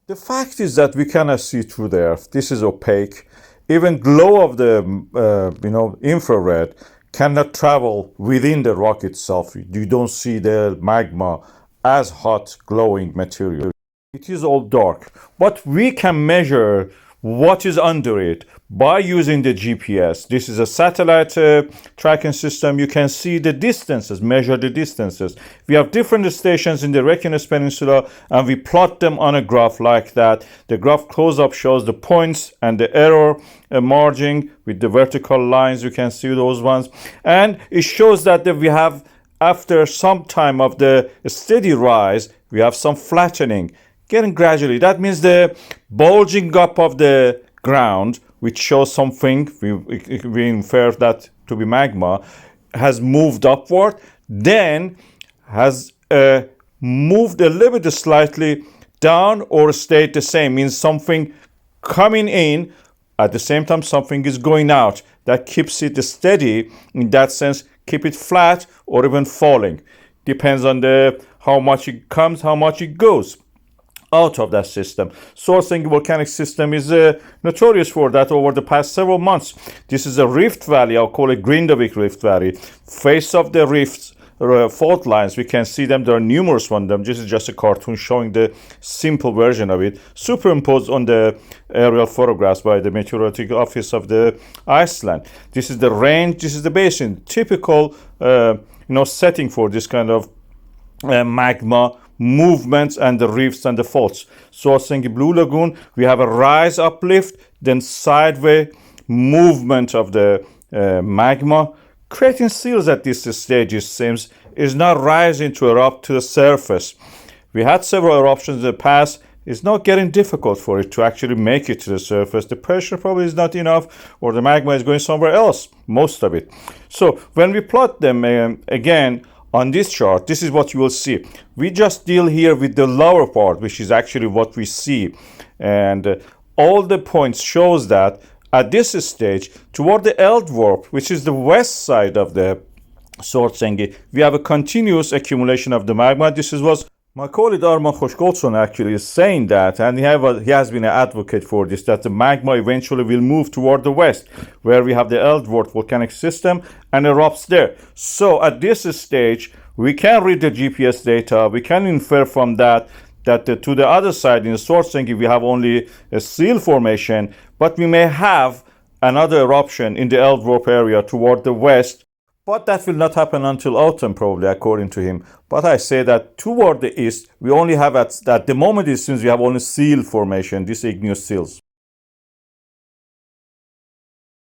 The fact is that we cannot see through the earth. This is opaque. Even glow of the infrared cannot travel within the rock itself. You don't see the magma as hot glowing material. It is all dark, but we can measure what is under it by using the GPS. This is a satellite tracking system. You can see the distances, measure the distances. We have different stations in the Reykjanes Peninsula, and we plot them on a graph like that. The graph close-up shows the points and the error margin with the vertical lines. You can see those ones, and it shows that we have, after some time of the steady rise, we have some flattening getting gradually. That means the bulging up of the ground, which shows something, we infer that to be magma, has moved upward, then has moved a little bit slightly down or stayed the same, means something coming in, at the same time something is going out. That keeps it steady, in that sense, keep it flat or even falling. Depends on how much it comes, how much it goes out of that system. Svartsengi volcanic system is notorious for that over the past several months. This is a rift valley. I'll call it Grindavik Rift Valley. Face of the rifts, fault lines, we can see them. There are numerous of them. This is just a cartoon showing the simple version of it, superimposed on the aerial photographs by the Meteorological Office of the Iceland. This is the range, this is the basin. Typical setting for this kind of magma movements and the rifts and the faults. Svartsengi Blue Lagoon, we have a rise uplift, then sideways movement of the magma, creating seals at this stage. It seems is not rising to erupt to the surface. We had several eruptions in the past. It's not getting difficult for it to actually make it to the surface. The pressure probably is not enough, or the magma is going somewhere else, most of it. So when we plot them again on this chart, this is what you will see. We just deal here with the lower part, which is actually what we see. And all the points shows that at this stage, toward the Eldvorp, which is the west side of the Svartsengi, we have a continuous accumulation of the magma. This is what my colleague Arman Khoshgolson actually is saying that, and he has been an advocate for this, that the magma eventually will move toward the west, where we have the Eldvorp volcanic system and erupts there. So at this stage, we can read the GPS data. We can infer from that to the other side in Svartsengi, we have only a seal formation, but we may have another eruption in the Eldvorp area toward the west. But that will not happen until autumn, probably, according to him. But I say that toward the east, we only have at the moment, it seems we have only seal formation, these igneous seals.